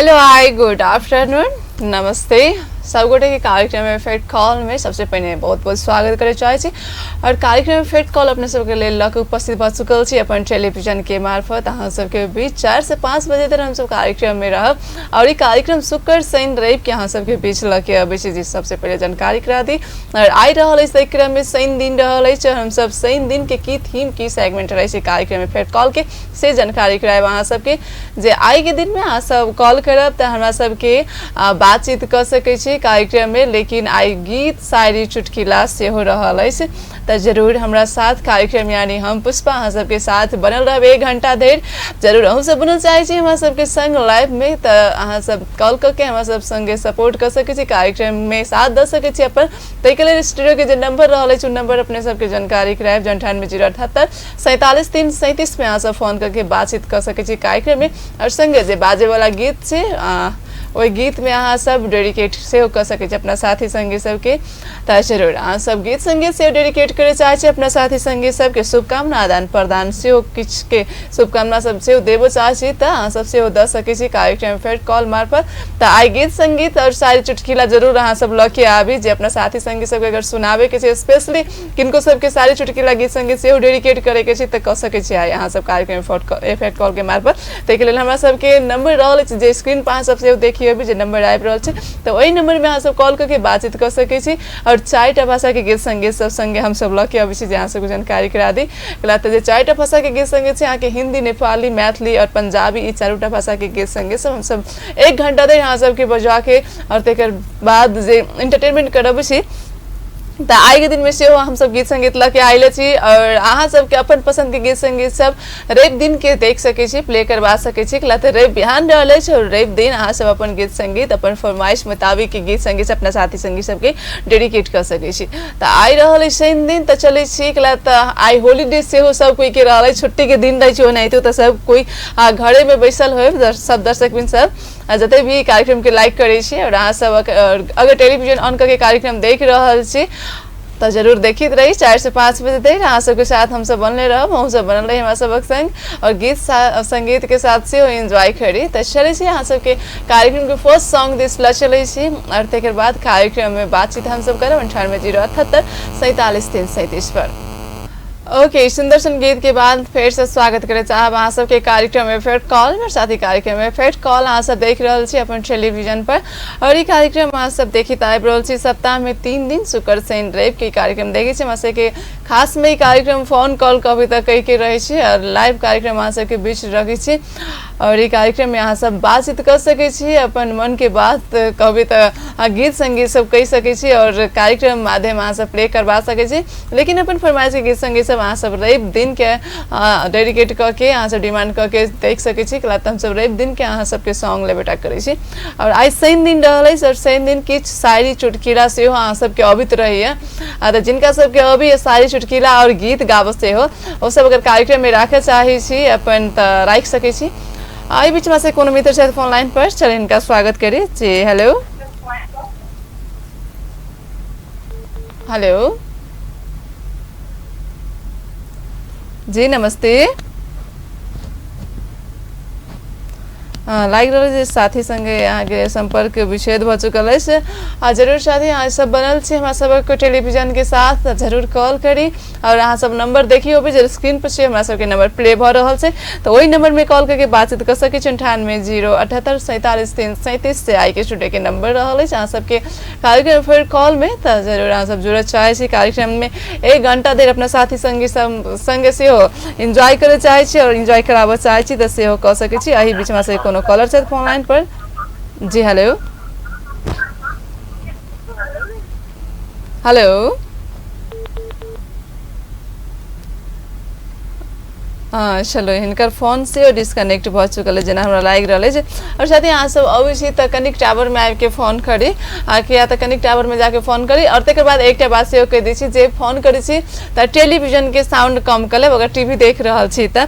Hello hi good afternoon नमस्ते सबगोटे के कार्यक्रम में फेट कॉल में सबसे पहले बहुत बहुत स्वागत करे चाहे छी और कार्यक्रम में फेट कॉल अपने सबके लिए लक उपस्थित भ चुकल छी अपन टेलीविजन के मार्फत अहाँ सबके बीच 4 से 5 बजे तक हम सब कार्यक्रम में रहब और ये कार्यक्रम शुक्र शनि रवि के अहाँ सबके बीच लके अबै छी। सबसे पहले जानकारी करा दी और आई रहल है क्रम में शनि दिन रहल है हम सब शनि दिन के की थीम की सेगमेंट रहे छै कार्यक्रम में फेट कॉल के से जानकारी कराएब अहाँ सबके जे आई के दिन में अहाँ सब कॉल करब त हमरा सबके बातचीत कर सकै छी कार्यक्रम में। लेकिन आई गीत शायरी चुटकिला से हो रहल है तो जरूर हमारा साथ कार्यक्रम यानी हम पुष्पा अहाँ सबके साथ बनल रहब 1 घंटा देर जरूर अहूँ सब बनल चाहे छी हमारा सबके संग लाइव में तो अहाँ सब कॉल करके हमारा सब संगे सपोर्ट कर सके छी कार्यक्रम में साथ दे सके छी अपन तैके लिए स्टूडियो के जो नंबर रहल है नंबर अपने सबके जानकारी कराएब 98 078 47 3 37 में अहाँ सब फोन करके बातचीत कर सके छी कार्यक्रम में और संगे जे बाजे वाला गीत से वही गीत में अहाँ सब डेडिकेट से कर सके अपना साथी संगी सबके तो जरूर अहाँ सब गीत संगीत से डेडिकेट करे चाहे अपना साथी संगी सबके शुभकामना आदान प्रदान से किछ के शुभकामना सब से देव चाहे तो अहाँ सब से दे सके कार्यक्रम फेर कॉल मार्फत तो आई गीत संगीत और शायरी चुटकिला जरूर अहाँ सब लके आबी जे अपना साथी संगी सबके अगर सुनाबे के स्पेशली किनको सबके शायरी चुटकिला गीत संगीत से डेडिकेट करे के तो कर सके अहाँ सब कार्यक्रम फेर कॉल के मार्फत तैके लेल हमरा सबके नंबर रहल जे स्क्रीन पर अहाँ सब से देखिए अभी जो नंबर आबि रहल छै तो वही नंबर में अहाँ सब कॉल करके बातचीत कर सके छी और 4टा भाषा के गीत संगीत सब संगे हम सब लके अबै छी अहाँ सबके जानकारी करा दी तो जे 4टा भाषा के गीत संगीत छै अहाँ के हिंदी नेपाली मैथिली और पंजाबी ई 4टा भाषा के गीत संगीत सब हम सब 1 घंटा देर अहाँ सबके बजा के और तेकर बाद जे एंटरटेनमेंट करब छी तो आई के दिन में से हम सब गीत संगीत लके आइले छी और अहाँ सबके अपन पसंद के गीत संगीत सब रवि दिन के देख सके छी प्ले करवा सके छी तो रवि बिहान रहले छै और रवि दिन अहाँ सब अपन गीत संगीत अपन फरमाइश मुताबिक के गीत संगीत अपना साथी संगी सबके डेडिकेट कर सके छी। तो आई रहले शनि दिन तो चले छी तो आई हॉलीडे से हो सब कोई के रहले छुट्टी के दिन रहे छै ओनाहितो तो सब कोई घरे में बैसल होय सब दर्शक बिन सब जते भी कार्यक्रम के लाइक करे छी और अहाँ सब अगर टेलीविजन ऑन करके कार्यक्रम देख रहल छी तो जरूर देखित रही 4 से 5 बजे तक अहाँ सबके साथ हम सब बनले रहब हम सब बनल रही हमारा सबक संग और गीत संगीत के साथ से एंजॉय करी तो चले छी अहाँ सबके कार्यक्रम के फर्स्ट सॉन्ग दिस ला चले छी और तेकर बाद कार्यक्रम में बातचीत हम सब करब 98 078 47 3 37 पर। ओके सुंदर सन गीत के बाद फिर से स्वागत करे चाहब अहाँ सबके कार्यक्रम में फेर कॉल में साथी कार्यक्रम में फेर कॉल अहाँ सब देख रहल छी अपन टेलीविजन पर और ये कार्यक्रम अहाँ सब देखित आबि रहल छी सप्ताह में 3 दिन शुक्र शनि रवि के कार्यक्रम देखे छी हमरा सबके खास में कार्यक्रम फोन कॉल कभी तक कह के रहे छी और लाइव कार्यक्रम अहाँ सबके बीच रखे छी और ये कार्यक्रम में अहाँ सब बातचीत कर सके छी अपन मन के बात कभी तो गीत संगीत सब कह सके छी और कार्यक्रम माध्यम अहाँ सब प्ले करवा सके छी। लेकिन अपन फरमाइश के गीत संगीत सब अहाँ सब रवि दिन के डेडिकेट करके अहाँ सब डिमांड करके देख सके छी हम सब रवि दिन के अहाँ सबके सॉन्ग लेबेटा करे छी और आई शनि दिन रहल और शनि दिन किछ शायरी चुटकिला से अहाँ सबके अबित रही है तो जिनका सबके अभी शायरी चुटकिला और गीत गाब से हो वो सब अगर कार्यक्रम में राखे चाहे छी अपन तो राख सके छी। आई बीच में से कोनो मित्र से फोन लाइन पर चले इनका स्वागत करिए जी। हेलो हेलो जी नमस्ते लाइक रहे साथी संगे यहाँ के संपर्क विच्छेद भ चुकल है जरूर साथी अहाँ सब बनल छी हमरा सबके टेलीविजन के साथ जरूर कॉल करी और अहाँ सब नंबर देखियो भी जो स्क्रीन पर हमरा सबके नंबर प्ले भ रहल छै तो वही नंबर में कॉल करके बातचीत कर सके 98 078 47 3 37 से आई के स्टूडियो के नंबर रहल है अहाँ सबके कार्यक्रम फिर कॉल में तो जरूर अहाँ सब जुड़त चाहे छी कार्यक्रम में 1 घंटा देर अपना साथी संगी संगे से हो एंजॉय करे चाहे छी और एंजॉय कराबे चाहे छी तो से हो कर सके छी। एही बीच में से कोनो कॉलर छै फोन लाइन पर जी। हेलो हेलो हाँ चलो हिनकर फोन से डिस्कनेक्ट भ चुकल है जना हमरा लाग रहा है और साथ ही अहाँ सब अबै छी तो कनिक टावर में आके फोन करी या तो कनिक टावर में जाके फोन करी और तेकर बाद एक बात से कह दी छी जे फोन करी छी तो टेलीविजन के साउंड कम कर लेब अगर टीवी देख रहल छी तो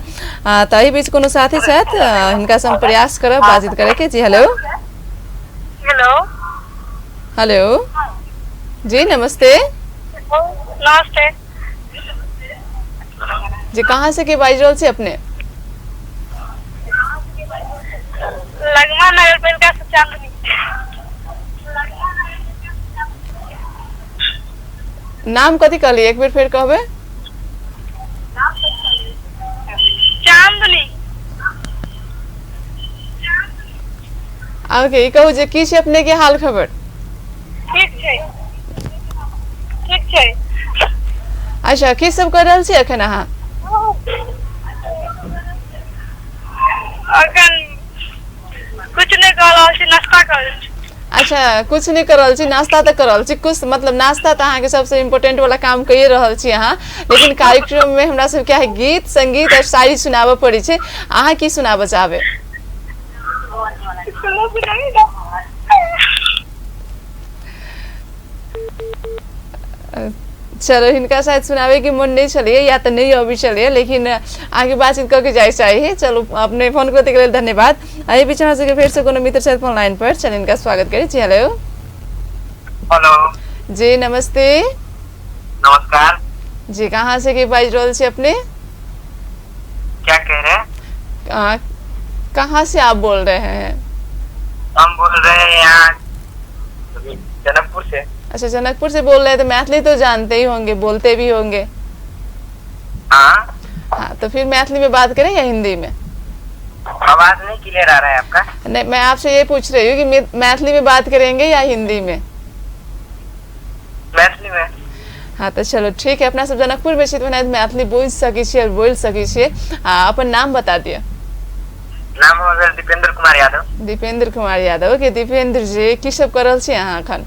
एही बीच कोनो साथी छथि हिनका से हम प्रयास करब बातचीत करे के जी। हेलो हेलो हेलो जी नमस्ते नमस्ते जी कहाँ से के बाज रहल छी अपने लगमा नगर पालिका से चांदनी। नाम कथी कहली, एक बेर फेर कहबे। चांदनी। ओके, ई कहू जे की छै अपने के हाल खबर। ठीक छै। ठीक छै। अच्छा, की सब कर रहल छी अखन अहाँ। अखन कुछ नहीं कर रहल छी, नाश्ता कर रहल छी। अच्छा, कुछ नहीं कर रहल छी, नाश्ता तो कर रहल छी। कुछ मतलब नाश्ता तो अहाँ के सबसे इम्पोर्टेंट वाला काम करिए रहल छी अहाँ, लेकिन कार्यक्रम में हमरा सब क्या है गीत संगीत और शायरी सुनाबे पड़ी छै। अहाँ की सुनाबे चाहबे। चलो, हिनका शायद सुनावे की मन नहीं चलिए या तो नहीं अभी चलिए, लेकिन आगे बातचीत करके जाए चाहिए। चलो, अपने फोन करते के लिए धन्यवाद। अभी बीच में से फिर से कोनो मित्र शायद फोन लाइन पर, चलिए इनका स्वागत करिए। जी हेलो। हेलो जी नमस्ते। नमस्कार जी, कहाँ से की बाइज रोल से अपने। क्या कह रहे हैं। कहाँ से आप बोल रहे हैं। हम बोल रहे हैं यहाँ जनकपुर से। अच्छा, जनकपुर से बोल रहे हैं तो मैथिली तो जानते ही होंगे, बोलते भी होंगे। हाँ हाँ, तो फिर मैथिली में बात करें या हिंदी में। आवाज नहीं क्लियर आ रहा है आपका। नहीं, मैं आपसे ये पूछ रही हूँ कि मैथिली में बात करेंगे या हिंदी में। मैथिली में। हाँ, तो चलो ठीक है। अपना सब जनकपुर में छी तो मैथिली बोल सकै छी और बोल सकै छी। अपन नाम बता दिया। नाम हो गया दीपेंद्र कुमार यादव। दीपेंद्र कुमार यादव के। दीपेंद्र जी की सब कर रहल छी अहाँ अखन।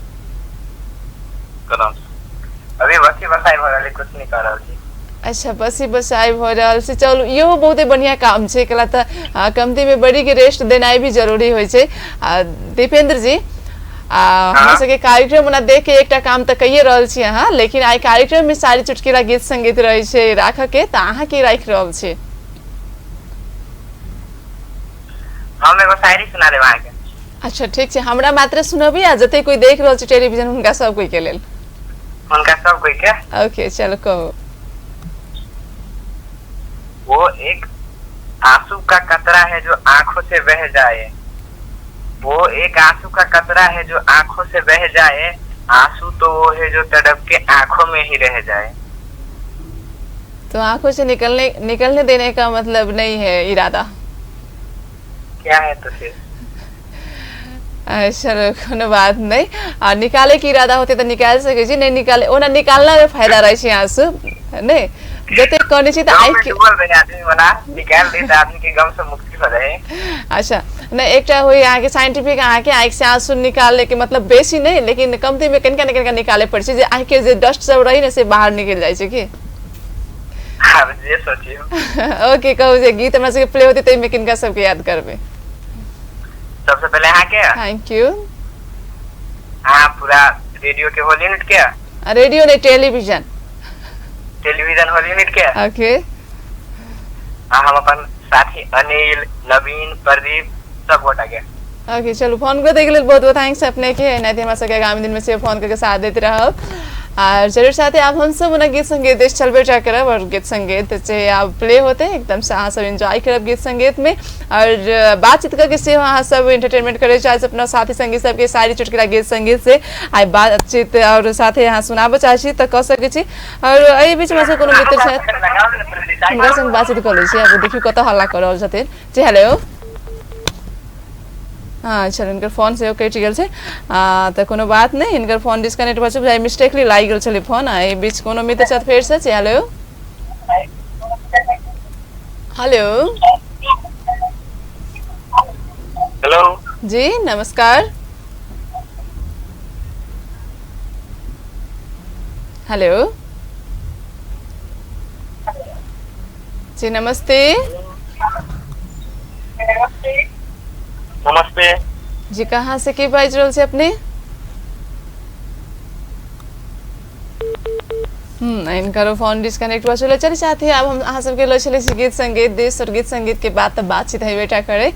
अभी बसी बसाई हो रहा, कुछ नहीं कर रहा छी। अच्छा, बसी बसाई हो रहा से। चलो, यो बहुते बढ़िया काम छै, कला त कमती में बड़ी के रेस्ट देनाई भी जरूरी होय छै। दीपेंद्र जी, हमरा सबके कार्यक्रम ओना देख के एकटा काम त कइए रहल छी अहाँ, लेकिन आई कार्यक्रम में सारी चुटकिला गीत संगीत रहे छै राख के, त अहाँ की राख रहल छी। हम एगो शायरी सुना देब अहाँ के। अच्छा, ठीक छै। हमरा मात्र सुनबी आ जते कोई देख रहल छै टेलीविजन हुनका सब कोई के लेल। उनका सब कोई के। ओके, चलो कहो। वो एक आंसू का कतरा है जो आंखों से बह जाए। वो एक आंसू का कतरा है जो आंखों से बह जाए। आंसू तो वो है जो तड़प के आंखों में ही रह जाए। तो आंखों से निकलने देने का मतलब नहीं है इरादा। क्या है तो फिर। चलो, कोनो बात नहीं। निकाले के इरादा होते तो निकाल सके छी, नहीं निकाले ओना निकालना में फायदा रहे छै आंसू, नहीं जते कहने छी त आंख के डूबल रहे आदमी वाला निकाल दे त आदमी के गम से मुक्ति हो जाए। अच्छा, नहीं एकटा होई आगे साइंटिफिक आके आंख से आंसू निकाले के मतलब बेसी नहीं, लेकिन कमती में कनिका न कनिका निकाले पड़ छै जे आंख के जे डस्ट सब रही न से बाहर निकल जाय छै की। अब जे सोचियो। ओके, कहू जे गीत हमरा सबके प्ले होते तै में किनका सबके याद करबे। सबसे पहले यहाँ के। Thank you. हाँ, पूरा रेडियो के होल यूनिट के। रेडियो नहीं, टेलीविजन। टेलीविजन होल यूनिट के। ओके। हम अपन साथी अनिल, नवीन, प्रदीप सब गोटा के। ओके, चलो फोन कर देके लिए बहुत बहुत थैंक्स अपने के। नहीं तो हमारे सबके आगामी दिन में से फोन करके साथ देते रहो। और जरूर साथ आप हम सब ना गीत संगीत देश चलबे ट्राई करब, और गीत संगीत चाहे आप प्ले होते हैं एकदम से अहाँ सब एंजॉय करब गीत संगीत में, और बातचीत करके से अहाँ सब एंटरटेनमेंट करे चाहे अपना साथी संगी सबके सारी चुटकिला गीत संगीत से आई बातचीत और साथे अहाँ सुनाबे चाहे तो कह सके छी। और एहि बीच में से कोनो मित्र छथि हमरा संग बातचीत कर लै छी। अब देखियो कत हल्ला कर रहल छथिन। जी हेलो। हाँ, चलो इनकर फोन से कटि गेल छै। तो कोनो बात नहीं, इनकर फोन डिस्कनेक्ट भ छै, मिस्टेकली लागि गेल छलै फोन। एहि बीच कोनो मित्र छथि फेर से। Hello hello. हेलो जी नमस्कार। हेलो जी नमस्ते। नमस्ते जी, कहाँ से की बाज रहल छै अपने। इनकर फोन डिस्कनेक्ट भ चले। चलिए साथी, अब हम अहाँ सबके लो चले गीत संगीत देश और गीत संगीत के बाद तब बातचीत है बेटा करे,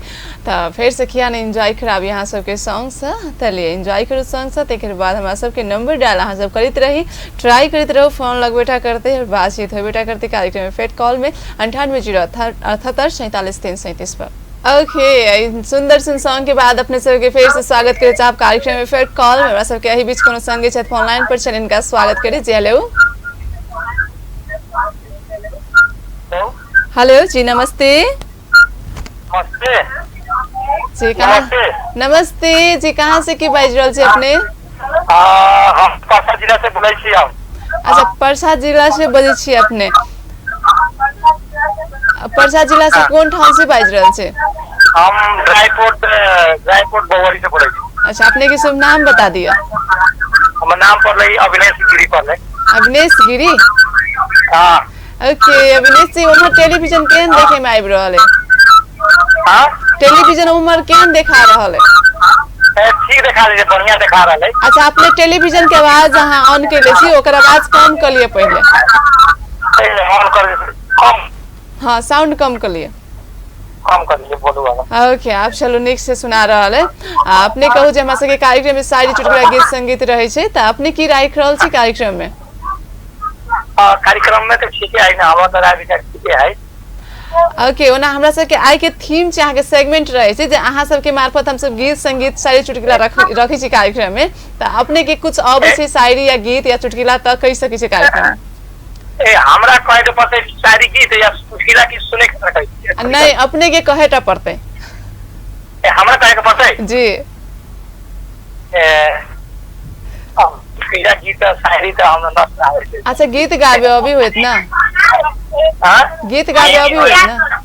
तो फिर से किया ने एंजॉय कराब यहाँ सबके सॉन्ग से। चलिए एंजॉय करो सॉन्ग से, तेकर बाद हमारा सबके नंबर डाल अहाँ सब करते रही, ट्राई करते रहो, फोन लग बेटा करते और बातचीत हो बेटा करते कार्यक्रम में फेट कॉल में 98 0 78 47 337 पर। ओके, सुंदर सुन सॉन्ग के बाद अपने सबके फिर से स्वागत करे चाहब कार्यक्रम में फेट कॉल में हमरा सबके एही बीच कोनो संगी छथि ऑनलाइन पर चल इनका स्वागत करी। जी हेलो। हेलो जी नमस्ते। नमस्ते जी कहाँ नमस्ते जी, कहाँ से की बाज रहल छी अपने? हम परसा जिला से बोलै छी। हम अच्छा, परसा जिला से बजै छी अपने। परसा जिला से कोन ठाम से बाज रहल छी? हम ड्राईपोर्ट बवरी से बोलै छी। अच्छा, अपने के शुभ नाम बता दिया। हमर नाम पड़लै अविनाश गिरी पड़लै। अविनेश गिरी। हाँ ओके अविनेश जी, उमर टेलीविजन केहन देखे में आबि रहल है? हाँ टेलीविजन उमर केहन देखा रहल है? ठीक देखा रही है, बढ़िया देखा रहा है। अच्छा, अपने टेलीविजन के आवाज अहाँ ऑन कर ले छी, ओकर आवाज कम कर लिए पहले। ऑन कर कम, हाँ साउंड कम कर लिए। कम कर लिए बोलू वाला। ओके, आप चलो निक से सुना रहल है। अपने कहू जे हमरा सबके कार्यक्रम में सारी चुटकुला गीत संगीत रहे छै, त अपने की राख रहल छी कार्यक्रम में? कार्यक्रम में तो ठीक है ना, हवा तो राय विचार ठीक है। ओके, ओना हमरा सबके आइ के थीम छै, अहाँ के सेगमेंट रहे छै जे अहाँ सबके मार्फत हम सब गीत संगीत सारी चुटकुला रखै छी कार्यक्रम में, त अपने के कुछ अबै छै शायरी या गीत या चुटकुला त कहि सकै छी कार्यक्रम में? हमरा कहे तो पड़ते शायरी गीत या चुटकुला की सुने के सकै? नहीं, अपने के कहेटा पड़ते। हमरा कहे के पड़ते जी। चुटकुला गीत शायरी तो हम न सुनावे। अच्छा, गीत गाबे अभी होत ना? हां, गीत गाबे अभी होत ना?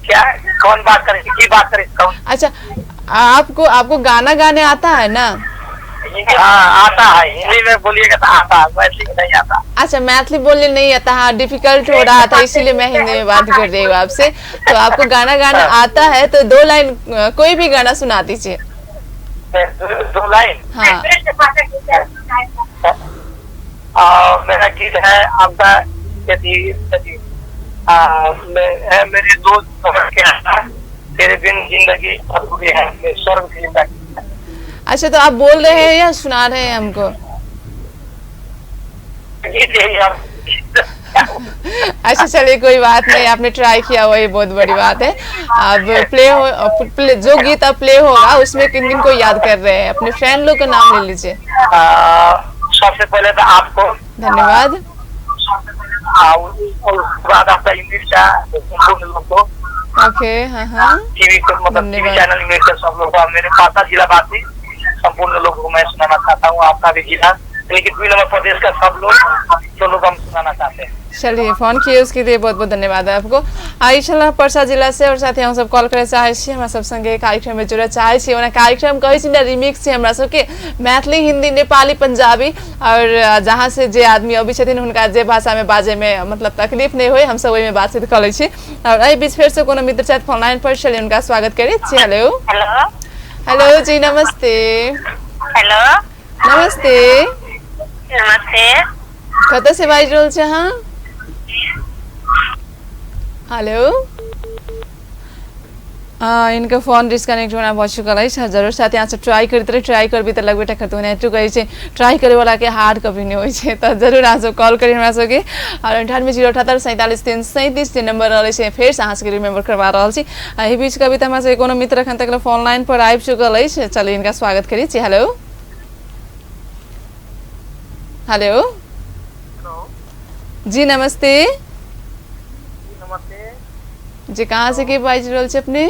क्या कौन बात करे, की बात करे कौन? अच्छा, आपको गाना गाने आता है ना? हाँ आता है, हिंदी में बोलिएगा तो आता है, मैथिली में नहीं आता। अच्छा, मैथिली बोलने नहीं आता। हाँ, डिफिकल्ट हो रहा था इसीलिए मैं हिंदी में बात कर रही हूँ आपसे। तो आपको गाना गाना आता है तो 2 लाइन कोई भी गाना सुना दीजिए। 2 लाइन? हाँ। मेरा गीत है आपका यदि मेरे दोस्त के तेरे बिन जिंदगी अधूरी है, स्वर्ग फिल्म का। अच्छा, तो आप बोल रहे हैं या सुना रहे हैं हमको? गीत यही आप अच्छा चलिए, कोई बात नहीं, आपने ट्राई किया वही बहुत बड़ी बात है। अब जो गीत अब प्ले होगा उसमें किन किन को याद कर रहे हैं? अपने फ्रेंड लोग का नाम ले लीजिए। सबसे पहले तो आपको धन्यवाद। उसके बाद आपका इंग्लिश का संपूर्ण लोग को, ओके हाँ हाँ टीवी को मतलब टीवी चैनल इंग्लिश का सब लोग को, मेरे पासा जिला वासी संपूर्ण लोग को मैं सुनाना चाहता हूँ। आपका भी जिला, लेकिन 2 नंबर प्रदेश का सब लोग हम सुनाना चाहते हैं। चलिए, फोन किए उसके लिए बहुत बहुत धन्यवाद है आपको। आई छला परसा जिला से और साथ ही हम सब कॉल करे चाहे छी, हमरा सब संगे कार्यक्रम में जुड़े चाहे छी। ओना कार्यक्रम कहै छी ना रिमिक्स छै हमरा सब के, मैथिली हिंदी नेपाली पंजाबी, और जहाँ से जे आदमी अबै छथिन हुनका जे भाषा में बाजे में मतलब तकलीफ नहीं होय, हम सब ओहि में बातचीत कर लै छी। और एहि बीच फेर से कोनो मित्र छथि फोन लाइन पर, चलिए उनका स्वागत करी छी। हेलो हेलो हेलो जी नमस्ते। हेलो नमस्ते। नमस्ते, कतऽ से बाजि रहल छी अहाँ? हेलो। इनका फोन डिस्कनेक्ट होना भऽ चुकल अछि। जरूर साथ यहाँ से ट्राई करते रहे, ट्राई करबी तऽ लगबे टा करतौ। नेटो कहै छै ट्राई करे वाला के हार्ड कभी नहीं होइ छै, तऽ जरूर अहाँ सब कॉल करी हमरा सबके। और 98 078 47 337 जे नंबर रहल छै फेर से अहाँ सबके रिमेम्बर करवा रहल छी। एहि बीच कभी तऽ हमरा सबके कोनो मित्र एखन तक फोन लाइन पर आबि चुकल अछि। चलिए इनका स्वागत करी छी। हेलो हेलो जी नमस्ते। नमस्ते जी, कहाँ से के बाजि रहल छी अपने?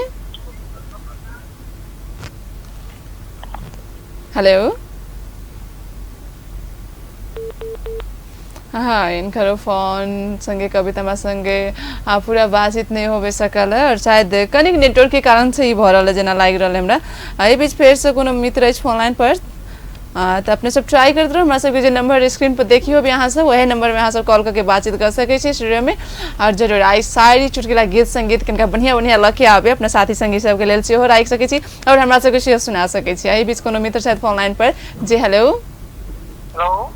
हेलो। हाँ, इनकर फोन संगे कविता मा संगे पूरा बातचीत नहीं होबे सकल है, और शायद कनिक नेटवर्क के कारण से ही भ रहल है जेना लागि रहल है हमरा। एहि बीच फेर से कोनो मित्र अछि फोन लाइन पर, तो अपने सब ट्राई करते रहो। हमारा सबके जो नंबर स्क्रीन पर देखियो भी यहाँ से, वही नंबर में यहाँ सब कॉल करके बातचीत कर सके छी स्टूडियो में। और जरूर आई सारी चुटकुला गीत संगीत किनका बढ़िया बढ़िया लगे आवे अपना साथी संगी सबके लेल सेहो राखि सके छी, और हमरा सबके सेहो सुना सके छी। एहि बीच कोनो मित्र शायद फोन लाइन पर। जी हेलो हेलो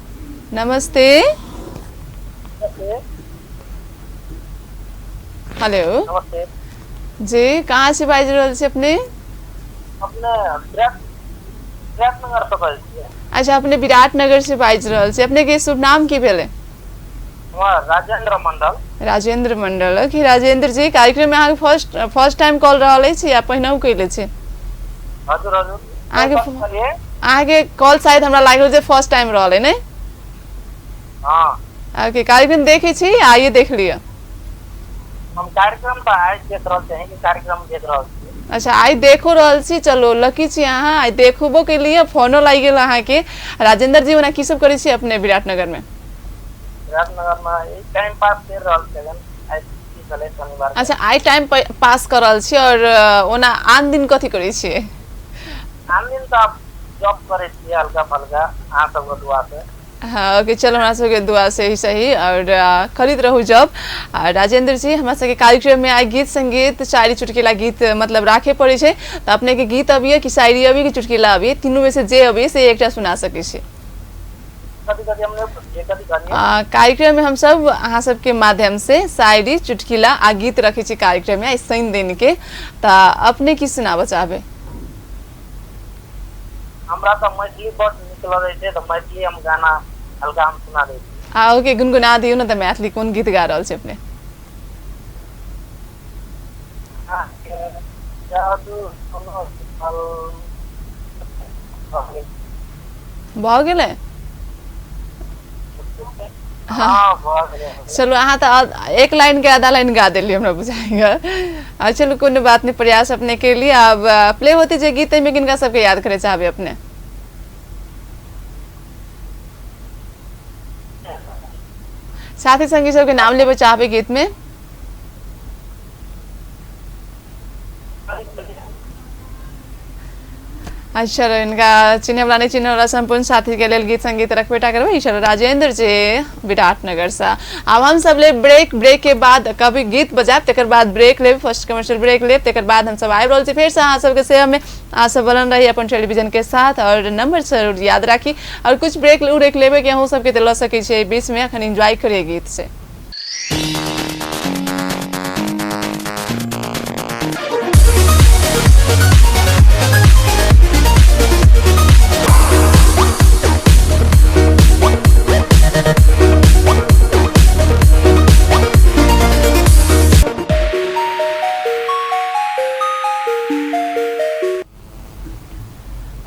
नमस्ते। हेलो नमस्ते जी, कहाँ से बाजि रहल छी अपने? विराटनगर से बाजि छी। अच्छा, अपने विराटनगर से बाजि रहल छी। अपने के शुभ नाम की भेले? राजेंद्र मंडल। राजेंद्र मंडल कि राजेंद्र जी कार्यक्रम में अहाँ फर्स्ट टाइम कॉल रहल छी या पहिनहु कैले छी? हजुर हजुर आगे कॉल शायद हमरा लागल जे फर्स्ट टाइम रहल है ने? हाँ ओके कार्यक्रम देखे छी आइए देख लिया। हम कार्यक्रम पर आज देख रहल हैं कि कार्यक्रम देख रहल छी। अच्छा आई देखो रहल छी, चलो लकी छी अहाँ आई देखबो के लिए फोनो लागि गेल अहाँ के। राजेंद्र जी ओना की सब करै छी अपने विराटनगर में? विराटनगर में टाइम पास कर रहल छलन। आज की चले शनिवार। अच्छा आई टाइम पास कर रहल छी और ओना आन दिन कथि करै छी? आन दिन तो आप जॉब करे छी हल्का फल्का आ सब के दुआ से। हाँ ओके चलो हमरा सबके दुआ से ही सही और खरीद रहू जॉब। राजेंद्र जी हमरा सबके कार्यक्रम में आई गीत संगीत शायरी चुटकिला गीत मतलब राखे पड़े छे, तो अपने के गीत अबिए कि शायरी अबिए कि चुटकिला अबिए, तीनों में से जे अबिए से एकटा सुना सके छी। कार्यक्रम में हम सब अहाँ सबके माध्यम से शायरी चुटकिला आ गीत रखे छी कार्यक्रम में शनि दिन के, तो अपने की सुनाबे चाहबे? हमरा तो मैथिली बहुत निक लगे छे, तो मैथिली हम गाना हल्का हम सुना दे छी। ओके गुनगुना दियो ना, तो मैथिली कोन गीत गा रहल छे अपने? भ गेलै? चलो अहाँ तो एक लाइन के आधा लाइन गा दिली हमरा बुझाएगा। चलो कोनो बात नहीं, प्रयास अपने के लिए। अब प्ले होती जे गीत में किनका सबके याद करे चाहबे अपने? साथी संगी सबके नाम लेबे चाहबे गीत में? अच्छा इनका चिन्हे वाला नहीं चिन्हे वाला संपूर्ण साथी के लिए गीत संगीत रखबेटा करबे। चलो राजेंद्र जी विराटनगर से अब हम सब ले ब्रेक के बाद कभी गीत बजाब तकर बाद ब्रेक लेब, फर्स्ट कमर्शियल ब्रेक लेब, तकर बाद हम सब आबि रहल छी फिर से अहाँ सबके सेवा में। अहाँ सब बनल रही अपन टेलीविजन के साथ और नंबर जरूर याद राखी और कुछ ब्रेक उरेक लेबे के अहूँ सबके तो ल सकै छी बीच में। अखन एंजॉय करिए गीत से।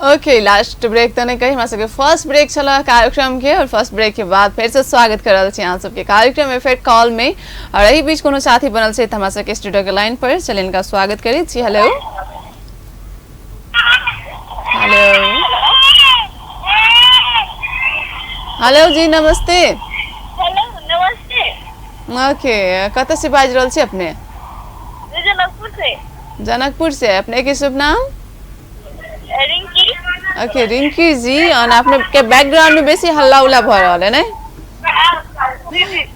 ओके लास्ट ब्रेक तो नहीं कही हमरा सबके फर्स्ट ब्रेक चला कार्यक्रम के और फर्स्ट ब्रेक के बाद फिर से स्वागत करल छी अहाँ सबके कार्यक्रम इफेक्ट कॉल में। और यही बीच कोनो साथी बनल से हमरा सबके स्टूडियो के लाइन पर चल इनका स्वागत करी छी। हेलो हेलो हेलो जी नमस्ते। हेलो नमस्ते। ओके कत से बाज रहल छी अपने? जनकपुर से। जनकपुर से। अपने के शुभ नाम? रिंकी। ओके रिंकी जी और अपने के बैकग्राउंड में बेसी हल्ला उल्ला भ रहल है नहीं?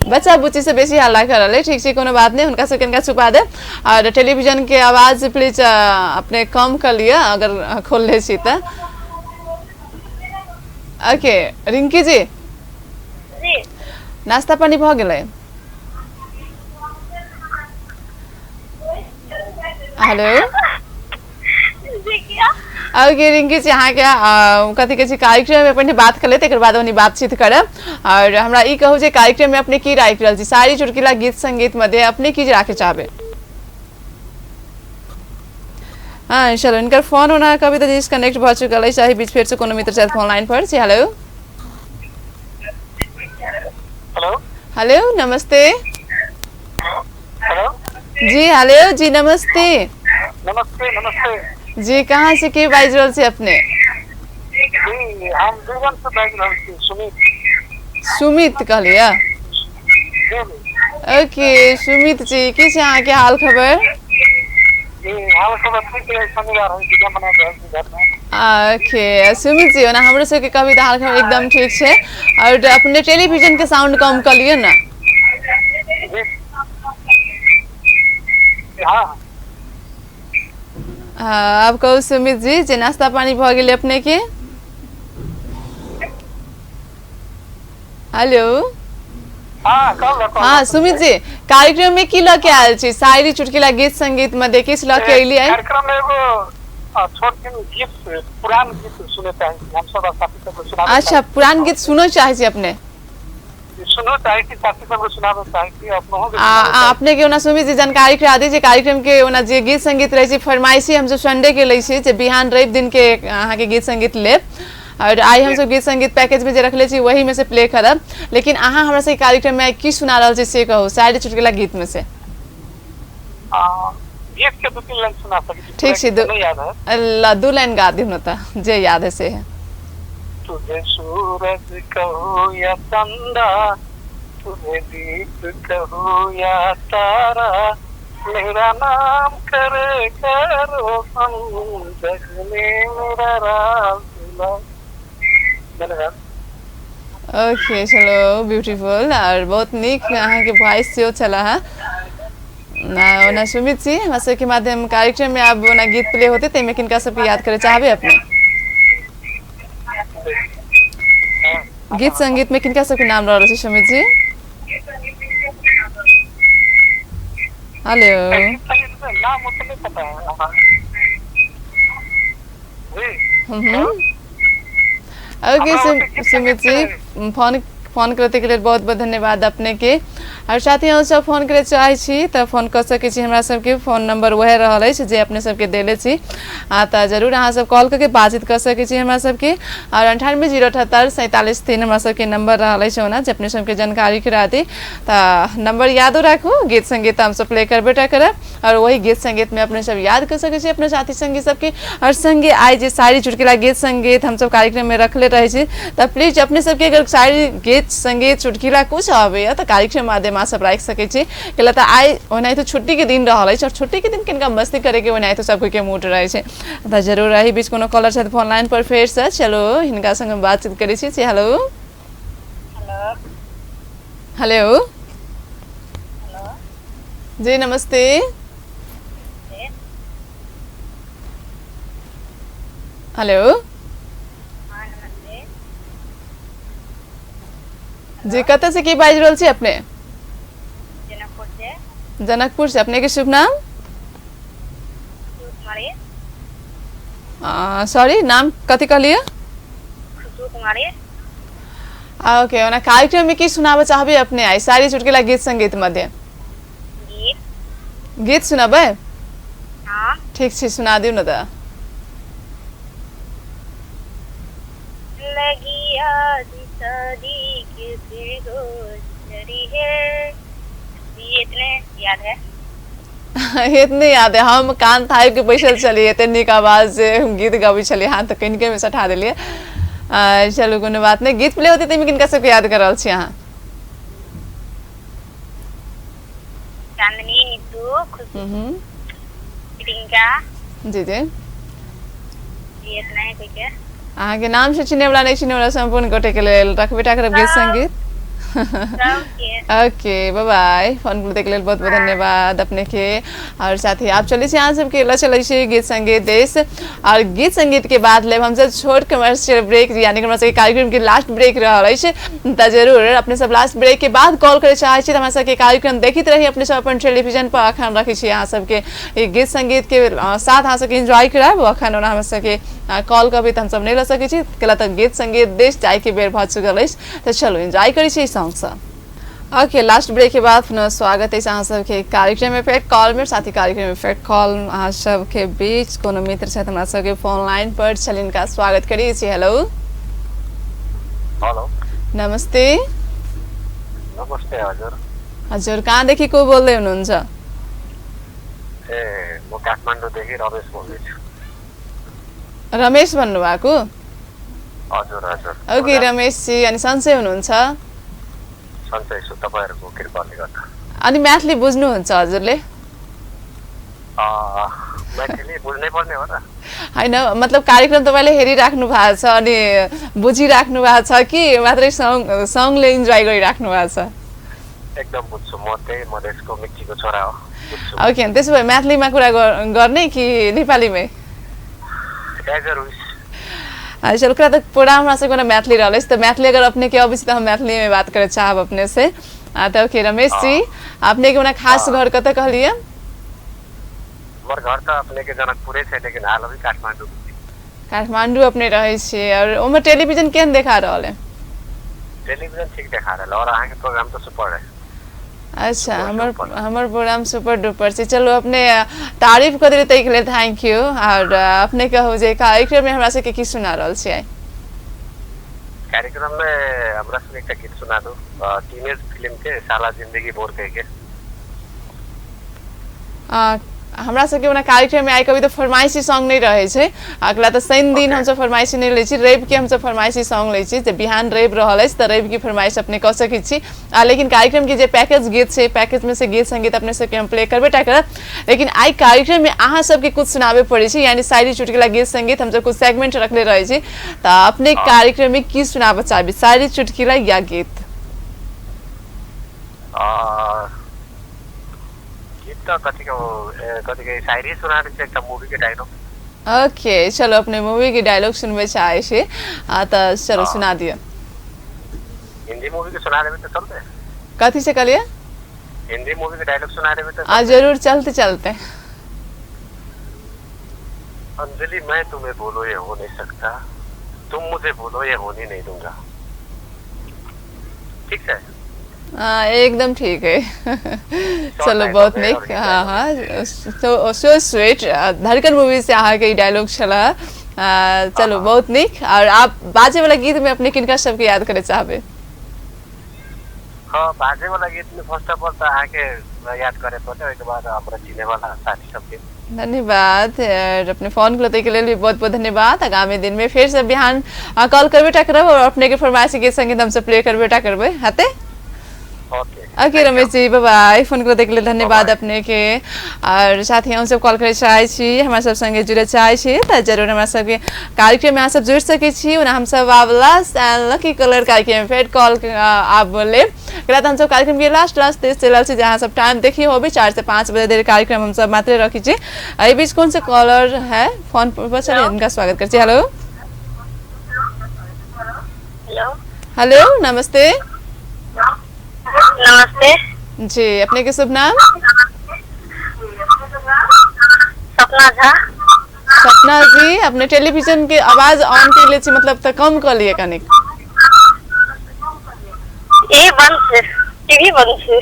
बच्चा बुच्ची से बेसी हल्ला कर रहे। ठीक है कोनो बात नहीं, उनका से कनका छुपा दे और टेलीविजन के आवाज प्लीज अपने कम कर लिया अगर खोल ले छी त। ओके रिंकी जी नाश्ता पानी भ गेलै? हेलो ओके रिंकी जी अहाँ के कथी कहै छी कार्यक्रम में अपने बात कर ले तकर बाद ओनी बातचीत करब और हमरा ई कहू जे कार्यक्रम में अपने की राखि रहल छी शायरी चुटकिला गीत संगीत मध्ये अपने की राखे चाहबे? हाँ चलो इनकर फोन होना कभी तो डिस्कनेक्ट भ चुकल है, चाहे बीच फिर से कोनो मित्र साथ फोन लाइन पर छी। हेलो हेलो हेलो नमस्ते। हेलो जी हेलो जी नमस्ते। नमस्ते नमस्ते जी कहाँ से के बाज रहल छी अपने? जी हम दुर्गम से बाज रहल छी। सुमित कहलिए? ओके सुमित जी की छै अहाँ के हाल खबर? जी हाल खबर ठीक है, शनिवार है पूजा मना रहल छी घर में। ओके सुमित जी ना हमरो सबके कविता हाल खबर एकदम ठीक छै और अपने टेलीविजन के साउंड कम कर लियो ना। हाँ अब कहू सुमित जी जे नाश्ता पानी भ गेलै अपने के? हेलो हाँ सुमित जी कार्यक्रम में की लके आयल छी शायरी चुटकिला गीत संगीत में देखी लके अइली है? कार्यक्रम में एगो छोट गीत पुरान गीत सुने चाहे हम सब साथी सबके सुनाबे। अच्छा पुरान गीत सुनो चाहे छी अपने? सुनो चाहे कि साथी सबको सुनाबे चाहे कि अपनो हो आपने के ओना सुमी जी जानकारी करा दी जे कार्यक्रम के ओना जे गीत संगीत रहे छी फरमाइशी हम जो संडे के लै छी जे बिहान रवि दिन के अहाँ के गीत संगीत लेब और आई हम सब गीत संगीत पैकेज में जे रखले छी वही में से प्ले करब लेकिन अहाँ हमरा से कार्यक्रम में की सुना रहल छी से कहू शायरी चुटकुला गीत में से गीत के 2-3 लाइन सुना सके ठीक छी नहीं याद है अल्लाह 2 लाइन गा दी न त जे याद है से है तुझे सूरज कहूँ या चंदा तुझे दीप कहूँ या तारा मेरा नाम करे करो हम जग में मेरा राज ओके चलो ब्यूटीफुल और बहुत निक अहाँ के वॉइस से चला है ना सुमित जी हमरा के माध्यम कार्यक्रम में अब ना गीत प्ले होते ते में किनका सबके याद करे चाहबे अपने गीत संगीत में किनका सबके नाम रहल छै सुमित जी हेलो नाम मुझे नहीं पता है ओके सुमित जी फोन करते के लिए बहुत बहुत धन्यवाद अपने के और साथ ही सब फोन करे चाहे छी त फोन कर सके छी हमरा सबके फोन नंबर वह रहल है जे अपने सबके देले छी त जरूर अहाँ सब कॉल करके बातचीत कर सके छी हमरा सबके और 98078743 हमरा सबके नंबर रहल है ओना जे अपने सबके जानकारी करा दी त नंबर यादो राखू गीत संगीत हम सब प्ले करबेटा करब और वही गीत संगीत में अपने सब याद कर सके छी अपने साथी संगी सबके और संगे आई जे शायरी चुटकुला गीत संगीत हम सब कार्यक्रम में रखले रहे छी त प्लीज अपने सबके अगर शायरी गीत संगीत चुटकुला कुछ हवे त कार्यक्रम माध्यम सब राख सके छी केला त आई ओनाइ तो छुट्टी के दिन रहल है और छुट्टी के दिन किनका मस्ती करे के ओनाइ तो सब कोई के मूड रहे छै त जरूर रही बीच कोनो कॉलर छै फोन लाइन पर फेर से चलो हिनका संग बातचीत करै छी हेलो हेलो जी नमस्ते हेलो जी कत से की बाज रहल छी अपने जनकपुर से अपने के शुभ नाम सॉरी नाम कथी कहलिए ओके ओना कार्यक्रम में की सुनाबे चाहबे अपने आई शायरी चुटकुला गीत संगीत मध्य गीत सुनाबे ठीक छै सुना दिउ न त लगी आज शादी के फिर गुजरी है ये इतने याद है इतने याद है हम कान थाई के बैसल चलिए इतने निक आवाज से गीत गाबी चलिए हाथ तो कनिके में सठा दिलिए चलो कोनो बात नहीं गीत प्ले होते ते में किनका सबके याद कर रहल छी अहाँ चांदनी नीतू खुशबू प्रियंका जी जी ये इतना है कोई के अहाँ के नाम से चिने वाला नहीं चिने वाला संपूर्ण गोटे के लेल रखबेटा करब गीत संगीत ओके बाय बाय फोन करते के लिए बहुत बहुत धन्यवाद अपने के और साथ ही आप चलिए यहाँ सबके ला चले गीत संगीत देश और गीत संगीत के बाद ले हम सब छोट कमर्शियल ब्रेक यानी कि कार्यक्रम के लास्ट ब्रेक रहा है जरूर अपने सब लास्ट ब्रेक के बाद कॉल करे चाहे हमारे सबके कार्यक्रम देखते रही अपने सब अपन टेलीविजन पर अखन रखे यहाँ सबके गीत संगीत के साथ अहाँ सबके एंजॉय कराब अखन ओना हम सबके कॉल करबे तो हम सब नहीं ला सके छी केला तक गीत संगीत देश जाए के बेर भ चुकल तो चलो एंजॉय करी छी सॉन्ग से ओके लास्ट ब्रेक के बाद पुनः स्वागत है अहाँ सबके कार्यक्रम में फेक कॉल में साथी कार्यक्रम में फेक कॉल अहाँ सबके बीच कोनो मित्र छथि हमरा सबके फोन लाइन पर चलिए इनका स्वागत करी छी हेलो हेलो नमस्ते नमस्ते हजुर हजुर कहाँदेखि को बोल्दै हुनुहुन्छ ए म काठमाडौँदेखि रमेश बोल्दैछु रमेश भन्नुभएको हजुर हजुर ओके रमेश जी अनि सन्चै हुनुहुन्छ सन्चै छु तपाईहरुको कृपाले गर्दा अनि म्याथली बुझ्नुहुन्छ हजुरले म्याथली बुझ्नै पर्ने हो त हैन मतलब कार्यक्रम तपाईले हेरिराख्नु भएको छ अनि बुझिराख्नु भएको छ कि मात्रै सङले इन्जॉय गरिराख्नु भएको छ एकदम बुझ्छु म त्यही मधेसको मिक्कीको छोरा हो ओके त्यसो भए म्याथलीमा कुरा गर्ने कि नेपालीमै चलो क्या तो प्रोग्राम हमारा से मैथिली रहा तो मैथिली अगर अपने के अभी तो हम मैथिली में बात करे चाहब अपने से तो ओके रमेश जी आपने के खास घर कत कहलिए हमर घर त अपने के जनकपुरे छै लेकिन हाल अभी काठमाडौँ काठमाडौँ अपने रहे छी और ओमे टेलीविजन केन देखा रहल है टेलीविजन ठीक देखा रहा है और आगे प्रोग्राम तो सुपर है। अच्छा हमर प्रोग्राम सुपर डुपर छै। चलो अपने तारीफ कर दिले तै के लिए थैंक यू। और अपने कहू जे कार्यक्रम में हमरा सबके की सुना रहल छियै? कार्यक्रम में हमरा से एक गीत सुना दो, टीनेज फिल्म के साला जिंदगी बोर कह के। हमरा सबके ओना कार्यक्रम में आइ कभी तो फरमाइशी सॉन्ग नहीं रहे छै। अगला तो शनि दिन हम सब फरमाइशी नहीं लै छी, रवि के हम सब फरमाइशी सॉन्ग लै छी। जब बिहान रवि रहल अछि त रवि की फरमाइश अपने कह सकै छी। लेकिन कार्यक्रम के जे पैकेज गीत छै, पैकेज में से गीत संगीत अपने सबके हम प्ले करबे टा करब। लेकिन आइ कार्यक्रम में अहाँ सबके कुछ सुनाबे पड़े छै, यानी शायरी चुटकुला गीत संगीत हम सब कुछ सेगमेंट रखले रहे छी। त अपने कार्यक्रम में की सुनाबे चाहबे, शायरी चुटकुला या गीत? कथी के शायरी सुना रहे एक मूवी के डायलॉग। ओके चलो अपने मूवी के डायलॉग सुनबे चाहे छे त चलो सुना दिया। हिंदी मूवी के सुना रहे तो चलते। कथी से कलिए? हिंदी मूवी के डायलॉग सुना रहे तो जरूर चलते चलते। अंजलि मैं तुम्हें बोलो ये हो नहीं सकता, तुम मुझे बोलो ये होने नहीं दूंगा। ठीक है? एकदम ठीक है। चलो बहुत निक। हाँ सो स्वीट। धड़कन मूवी से अहाँ के डायलॉग छला। चलो बहुत निक। और आप बाजे वाला गीत में अपने किनका सबके याद करे चाहबे? हाँ बाजे वाला गीत में फर्स्ट ऑफ ऑल तो आके याद करे पड़े, उसके बाद हमरा चिने वाला साथी सबके धन्यवाद। और अपने फोन के लिए भी बहुत बहुत धन्यवाद। आगामी दिन में फिर से बिहान कॉल करबे टा करब और अपने के फरमाइश गीत संगीत हम सब प्ले करबे टा करबे हते। Okay Ramesh ji bye bye. Phone कर के लिए धन्यवाद अपने के। और साथ ही हम सब कॉल करे चाहे छी, हमरा सब संगे जुड़े चाहे छी त जरूर हमरा सब के कार्यक्रम में अहाँ सब जुड़ सके छी। ओना हम सब आवला लकी कलर कार्यक्रम में फेर कॉल आप बोले कला हम सब कार्यक्रम के लास्ट तेज चलल छी, जहां सब टाइम देखी होबे 4 से 5 बजे देर कार्यक्रम हम सब मात्र रखी छी। एहि बीच कौन से कॉलर है फोन पर चलिए उनका स्वागत कर छी। हेलो हेलो नमस्ते। नमस्ते जी अपने के शुभ नाम? सपना झा। सपना जी अपने टेलीविजन के आवाज ऑन के लिए मतलब तो कम कर लिए कनिक। ए बंद छै, टीवी बंद छै।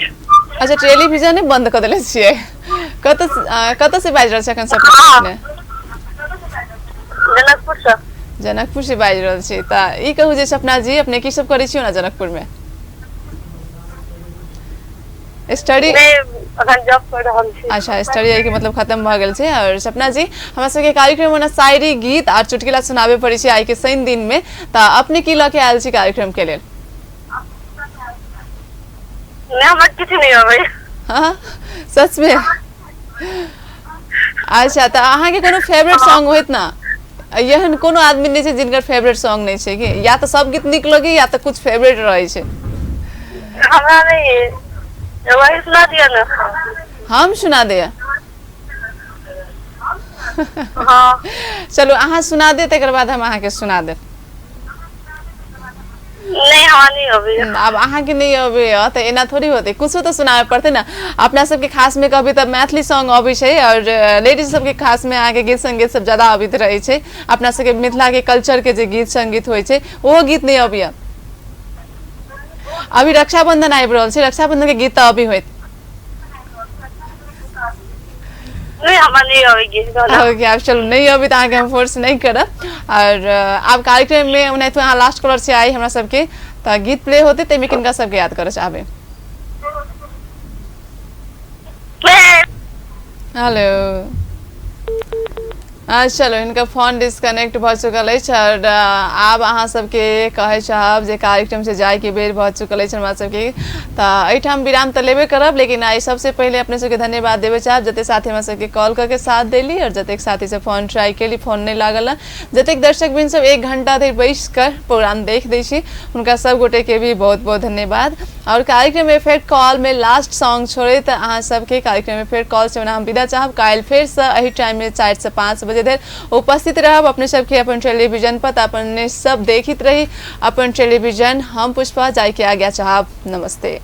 अच्छा टेलीविजन बंद कर देले छिए। कत से बाज रहल छै अखन सपना ने? जनकपुर से। जनकपुर से बाज रहल छी। त ई कहू जे सपना जी अपने की सब करै छियो ना जनकपुर में? स्टडी अखन जॉब कर रहल छी। अच्छा स्टडी के मतलब खत्म भ गेल छै। और सपना जी हमरा सबके कार्यक्रम में शायरी गीत और चुटकुला सुनाबे पड़े छै आई के शनि दिन में, त अपने की लके आयल छी कार्यक्रम के लेल? नहीं हमरा किछ नहीं आबै। हां सच में? अच्छा त अहाँ के कोनो फेवरेट सॉन्ग होइत ना? एहन कोनो आदमी नहीं छै जिनकर फेवरेट सॉन्ग नहीं छै कि? या तो सब गीत निक लगे या तो कुछ फेवरेट रहे छै। हमरा नहीं वही सुना दिया ना। हम सुना दे? हाँ चलो अहाँ सुना दे तकर बाद हम अहाँ के सुना दे। नहीं हवा नहीं अभी। अब अहाँ के नहीं अबे त एना थोड़ी होते, कुछ तो सुनाबे पड़ते ना। अपना सबके खास में कभी तब मैथिली सॉन्ग अबै छै और लेडीज सबके खास में आगे गीत संगीत सब ज्यादा अबित रहे छै। अपना सबके मिथिला के कल्चर के जे गीत संगीत होय छै वो गीत नहीं अबिया। अभी रक्षाबंधन आबि रहल छै, रक्षाबंधन के गीत त अभी होइत। नहीं हवा नहीं आवेगी। ओके आप चलो नहीं अभी तो आगे हम फोर्स नहीं करब। और आप कार्यक्रम में उन्हें तो यहाँ लास्ट कॉलर से आई हमरा सबके त गीत प्ले होते ते में किनका सबके याद करे चाहबे? हेलो चलो इनका फोन डिस्कनेक्ट भ चुकल है। और आब अहाँ सबके कहे चाहब जे कार्यक्रम से जाए के बेर भ चुकल है हमरा सबके त एठाम विराम त लेबे करब। लेकिन आई सबसे पहले अपने सबके धन्यवाद देवे चाहब जते साथी हमरा सबके कॉल करके साथ देली और जते साथी से फोन ट्राई केली फोन नहीं लागल। जते दर्शक बिन सब 1 घंटा धरि बैस कर प्रोग्राम देख दै छी उनका सब गोटे के भी बहुत बहुत धन्यवाद। और कार्यक्रम में फिर कॉल में लास्ट सॉन्ग छोड़े त अहाँ सबके कार्यक्रम में फिर कॉल से हम विदा चाहब। काल फिर से एही टाइम में 4 से 5 बजे देर उपस्थित रहब अपने सबके अपन टेलीविजन पर। अपने सब देखित रही अपन टेलीविजन। हम पुष्पा जाय के आज्ञा चाहब। नमस्ते।